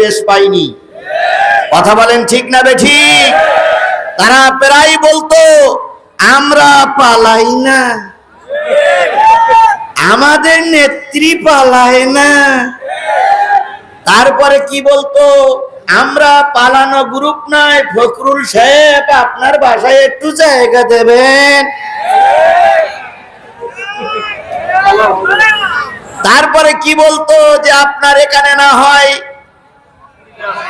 পরিবেশ পাইনি। কথা বলেন ঠিক না বেঠিক? তারা প্রায় বলতো আমরা পালাই না, আমাদের নেত্রী পালায় না। তারপরে কি বলতো, আমরা পালানো গ্রুপ নয়, ফখরুল সাহেব আপনার বাসায় একটু জায়গা দেবেন। তারপরে কি বলতো যে আপনার এখানে না হয়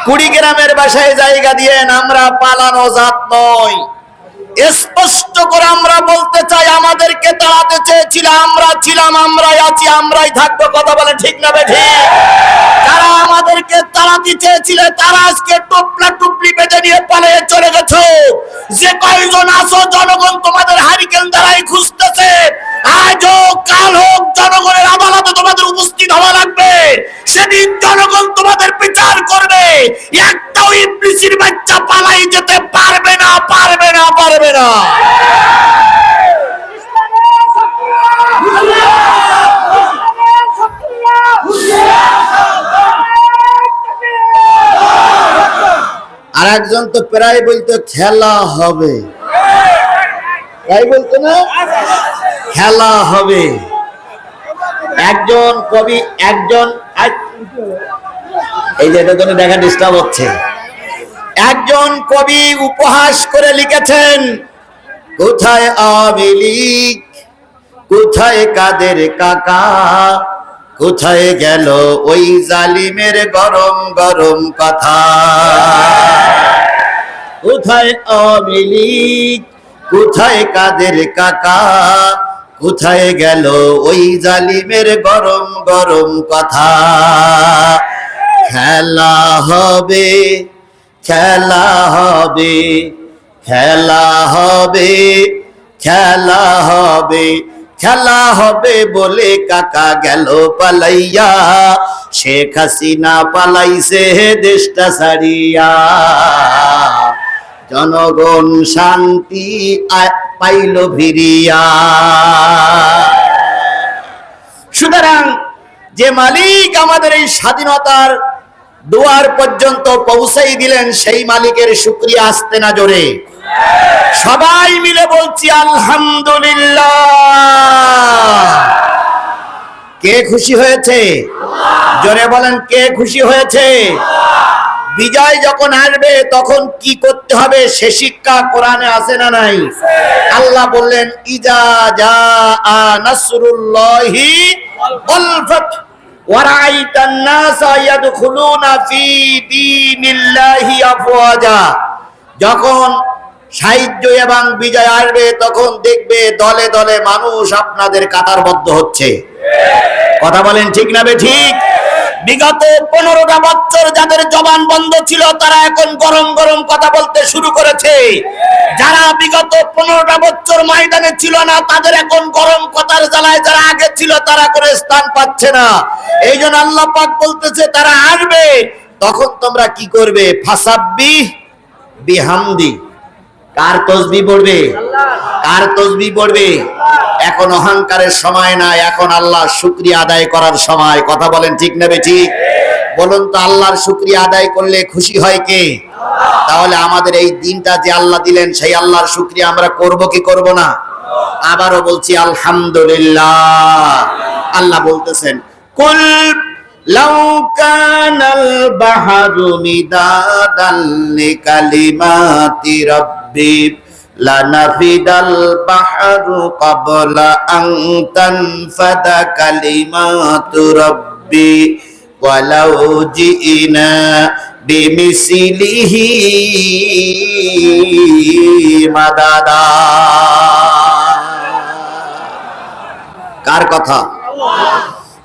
কুড়িগ্রামের বাসায় জায়গা দিয়েন, আমরা পালানো জাত নয়। স্পষ্ট করে আমরা বলতে চাই, আমাদেরকে তাড়াতে চেয়েছিল, আমরা ছিলাম, আমরাই আছি, আমরাই থাকবো। কথা বলে ঠিক না বেঠিক? যারা আমাদেরকে তাড়াতে চেয়েছিল তারা আজকে টুপলা টুপলি বেঁধে নিয়ে পালিয়ে চলে গেছে। যে কয়জন আছো জনগণ তোমাদের হারিকেন দ্বারাই খুঁজতেছে। আজ হোক কাল হোক জনগণের আদালতে তোমাদের উপস্থিত হওয়া লাগবে। সেদিন জনগণ তোমাদের বিচার করবে। একটাও ইবলিসের বাচ্চা পালাই যেতে পারবে না, পারবে না, পারবে না। আর একজন তো প্রায় বলতো খেলা হবে, তাই বলতো না, খেলা হবে। একজন কবি, একজন এই যে এটা জন্য দেখা ডিস্টার্ব হচ্ছে, একজন কবি উপহাস করে লিখেছেন, কোথায় আওয়ামী লীগ, কোথায় কাদের কাকা, কোথায় গেল ওই জালিমের গরম গরম কথা। কোথায় আওয়ামী লীগ, কোথায় কাদের কাকা, কোথায় গেল ওই জালিমের গরম গরম কথা। খেলা হবে, খেলা হবে, খেলা হবে, খেলা হবে, খেলা হবে বলে কাকা গেল পালাইয়া। শেখ হাসিনা পালাইছে দেশটা ছাড়িয়া। জনগণ শান্তি পাইল ফিরিয়া। সুতরাং যে মালিক আমাদের এই স্বাধীনতার দুয়ার পর্যন্ত পৌঁছাই দিলেন, সেই মালিকের শুকরিয়া আসতে না জোরে সবাই মিলে বলছি আলহামদুলিল্লাহ। কে খুশি হয়েছে? জোরে বলেন, কে খুশি হয়েছে? বিজয় যখন আসবে তখন কি করতে হবে সে শিক্ষা কোরআনে আছে না নাই? আল্লাহ বললেন, ইজা জাআ নাসরুল্লাহি ওয়াল ফাত ওয়া রাআইতান নাসা ইয়াদখুলুনা ফি দীনিল্লাহি আফওয়াজা। যখন সাহায্য এবং বিজয় আসবে তখন দেখবে দলে দলে মানুষ আপনাদের কাতারবদ্ধ হচ্ছে। কথা বলেন ঠিক না বেঠিক? বিগত 15টা বছর যাদের জবান বন্ধ ছিল তারা এখন গরম গরম কথা বলতে শুরু করেছে। যারা বিগত 15টা বছর ময়দানে ছিল না তাদের এখন গরম কথার জ্বালায় যারা আগে ছিল তারা করে স্থান পাচ্ছে না। এই জন্য আল্লাহ পাক বলতেছে তারা আসবে, তখন তোমরা কি করবে? ফাসাব্বিহ বিহামদি। কার তসবিহ পড়বে? কার তসবিহ পড়বে? এখন অহংকারের সময় না, এখন আল্লাহর শুকরিয়া আদায় করার সময়। কথা বলেন ঠিক না বেঠিক? বলুন তো, আল্লাহর শুকরিয়া আদায় করলে খুশি হয় কে? তাহলে আমাদের এই দিনটা যে আল্লাহ দিলেন সেই আল্লাহর শুকরিয়া আমরা করব কি করব না? আবারও বলছি আলহামদুলিল্লাহ। আল্লাহ বলতেছেন, কুল লাউ কানাল বাহরু মিদাদান লিকালিমাতি রাব্বি লানাফিদাল বাহরু ক্বাবলা আন তানফাদা কালিমাতু রাব্বি ওয়ালাউ জিনা বিমিসলিহি মাদাদা। কার কথা?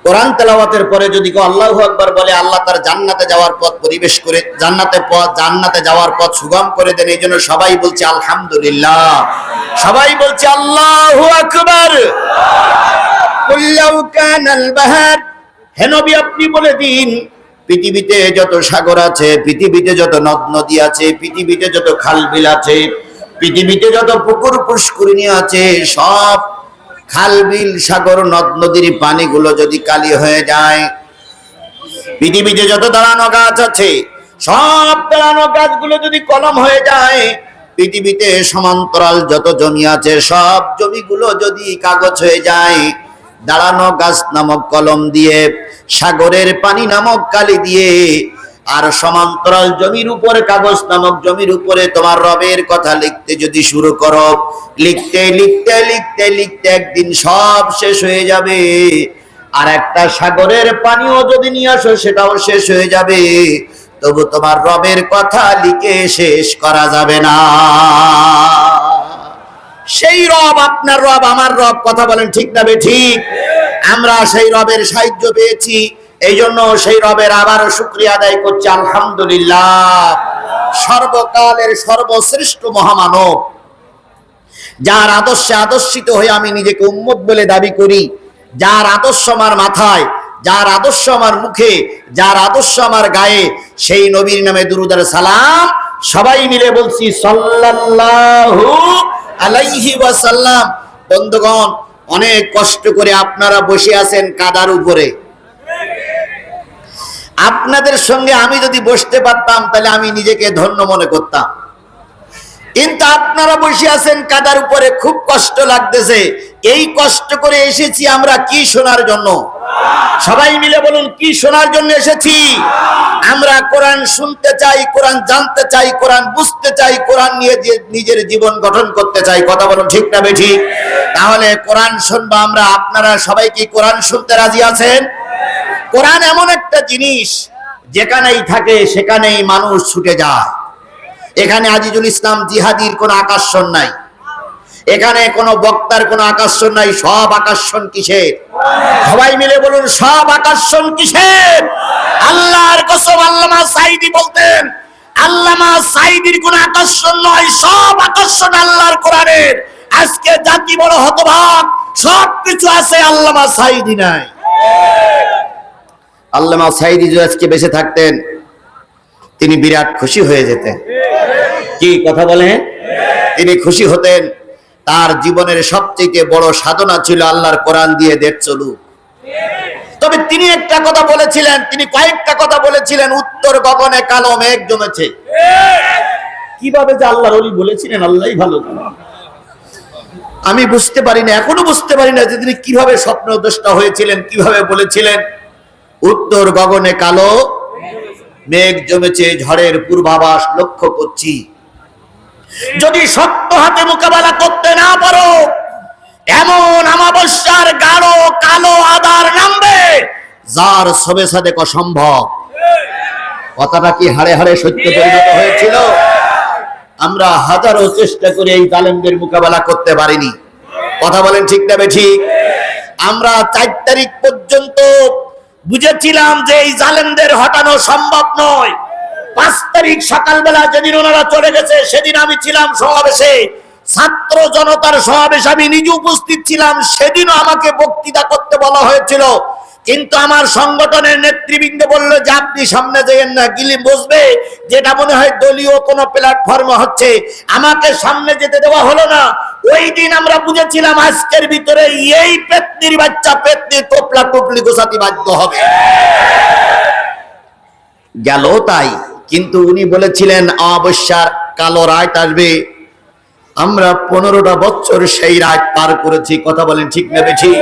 কোরআন তেলাওয়াতের পরে যদি কেউ আল্লাহু আকবার বলে, আল্লাহ তার জান্নাতে যাওয়ার পথ পরিবেশ করে, জান্নাতে যাওয়ার পথ সুগম করে দেন। এই জন্য সবাই বলছে আলহামদুলিল্লাহ, সবাই বলছে আল্লাহু আকবার। কুল লাউ কানাল বাহর, হে নবী আপনি বলে দিন, পৃথিবীতে যত সাগর আছে, পৃথিবীতে যত নদ নদী আছে, পৃথিবীতে যত খাল বিল আছে, পৃথিবীতে যত পুকুর পুষ্করিণী আছে, সব খাল বিল সাগর নদ নদীর পানিগুলো যদি কালি হয়ে যায়, পৃথিবীতে যত দাঁড়ানো গাছ আছে সব দাঁড়ানো গাছগুলো যদি কলম হয়ে যায়, পৃথিবীতে সমান্তরাল যত জমি আছে সব জমিগুলো যদি কাগজ হয়ে যায়, দাঁড়ানো গাছ নামক কলম দিয়ে, সাগরের পানি নামক কালি দিয়ে, আর সমান্তরাল জমির উপরে কাগজ নামক জমির উপরে তোমার রবের কথা লিখতে যদি শুরু করো, লিখতে লিখতে লিখতে লিখতে একদিন সব শেষ হয়ে যাবে। আর একটা সাগরের পানিও যদি নিয়ে আসো সেটাও শেষ হয়ে যাবে, তবু তোমার রবের কথা লিখে শেষ করা যাবে না। সেই রব আপনার রব, আমার রব, কথা বলেন ঠিক না বেঠিক? আমরা সেই রবের সাহায্য পেয়েছি, এই জন্য সেই রবের আবারও শুকরিয়া আদায় করছি, আলহামদুলিল্লাহ। সর্বকালের সর্বশ্রেষ্ঠ মহামানব, যার আদর্শে আদর্শিত হয়ে আমি নিজেকে উম্মত বলে দাবি করি, যার আদর্শ আমার মাথায়, যার আদর্শ আমার মুখে, যার আদর্শ আমার গায়ে, সেই নবীর নামে দুরূদ আর সালাম সবাই মিলে বলছি সাল্লাল্লাহু আলাইহি ওয়াসাল্লাম। বন্ধুগণ, অনেক কষ্ট করে আপনারা বসে আছেন কাদার উপরে। আপনাদের সঙ্গে আমি যদি বসতে পারতাম তাহলে আমি নিজেকে ধন্য মনে করতাম, কিন্তু আপনারা বসে আছেন কাদার উপরে, খুব কষ্ট লাগতেছে। এই কষ্ট করে এসেছি আমরা কি শোনার জন্য? সবাই মিলে বলুন, কি শোনার জন্য এসেছি? আমরা কোরআন শুনতে চাই, কোরআন জানতে চাই, কোরআন বুঝতে চাই, কোরআন নিয়ে নিজের জীবন গঠন করতে চাই। কথা বলুন ঠিক না বেঠিক? তাহলে কোরআন শুনবো আমরা। আপনারা সবাই কি কোরআন শুনতে রাজি আছেন? কোরআন এমন একটা জিনিস, যেখানেই থাকে সেখানেই মানুষ ছুটে যায়। এখানে আজিজুল ইসলাম জিহাদির কোনো আকর্ষণ নাই, এখানে কোনো বক্তার কোনো আকর্ষণ নাই। সব আকর্ষণ কিসের? সবাই মিলে বলুন, সব আকর্ষণ কিসের? আল্লাহর কসম, আল্লামা সাঈদী বলতেন, আল্লামা সাঈদীর কোনো আকর্ষণ নয়, সব আকর্ষণ আল্লাহর কোরআনের। আজকে জাতি বড় হতভাগ, সবকিছু আছে, আল্লামা সাঈদী নাই। আল্লামা সাঈদী যদি আজকে বেঁচে থাকতেন, তিনি বিরাট খুশি হয়ে যেতেন। কি কথা বলেন? তিনি খুশি হতেন। তার জীবনের সবচেয়ে বড় সাধনা ছিল আল্লাহর কোরআন দিয়ে দেশ চলুক। তবে তিনি একটা কথা বলেছিলেন, তিনি কয়েকটা কথা বলেছিলেন, উত্তর গগনে কালো মেঘ জমেছে। কিভাবে যে আল্লাহর ওলি বলেছিলেন আল্লাহই ভালো জানেন। আমি বুঝতে পারি না, এখনো বুঝতে পারি না যে তিনি কিভাবে স্বপ্নদ্রষ্টা হয়েছিলেন, কিভাবে বলেছিলেন উত্তর গগনে কালো মেঘ জমেছে, ঝড়ের পূর্বাভাস লক্ষ্য করছি। যদি শক্ত হাতে মোকাবেলা করতে না পারো, এমন অমাবস্যার গাঢ় কালো আধার নামবে যার সবে সাদেক অসম্ভব। কথাটা কি হাড়ে হাড়ে সত্য পরিণত হয়েছিল? আমরা হাজারো চেষ্টা করে এই জালেমদের মোকাবেলা করতে পারিনি। কথা বলেন ঠিক না বেঠিক? আমরা 4 তারিখ পর্যন্ত বুঝেছিলাম যে এই জালেমদের হটানো সম্ভব নয়। 5 তারিখ সকালবেলা যেদিন ওনারা চলে গেছে, সেদিন আমি ছিলাম সমাবেশে, ছাত্র জনতার সমাবেশে আমি নিজে উপস্থিত ছিলাম। সেদিনও আমাকে বক্তৃতা করতে বলা হয়েছিল, কিন্তু আমার সংগঠনের নেতৃবৃন্দ বলল যে আপনি সামনে যাবেন না, গিলি বসবে, যেটা মনে হয় দলীয় কোনো প্ল্যাটফর্মে হচ্ছে। আমাকে সামনে যেতে দেওয়া হলো না। ওই দিন আমরা বুঝেছিলাম আজকের ভিতরে এই পেতনির বাচ্চা পেতনি টোপলা টুপলি গোছাতে বাধ্য হবে। গেল তাই, কিন্তু উনি বলেছিলেন অমাবস্যার কালো রাত আসবে। আমরা 15টা বছর সেই রাত পার করেছি। কথা বলেন ঠিক না বেঠিক?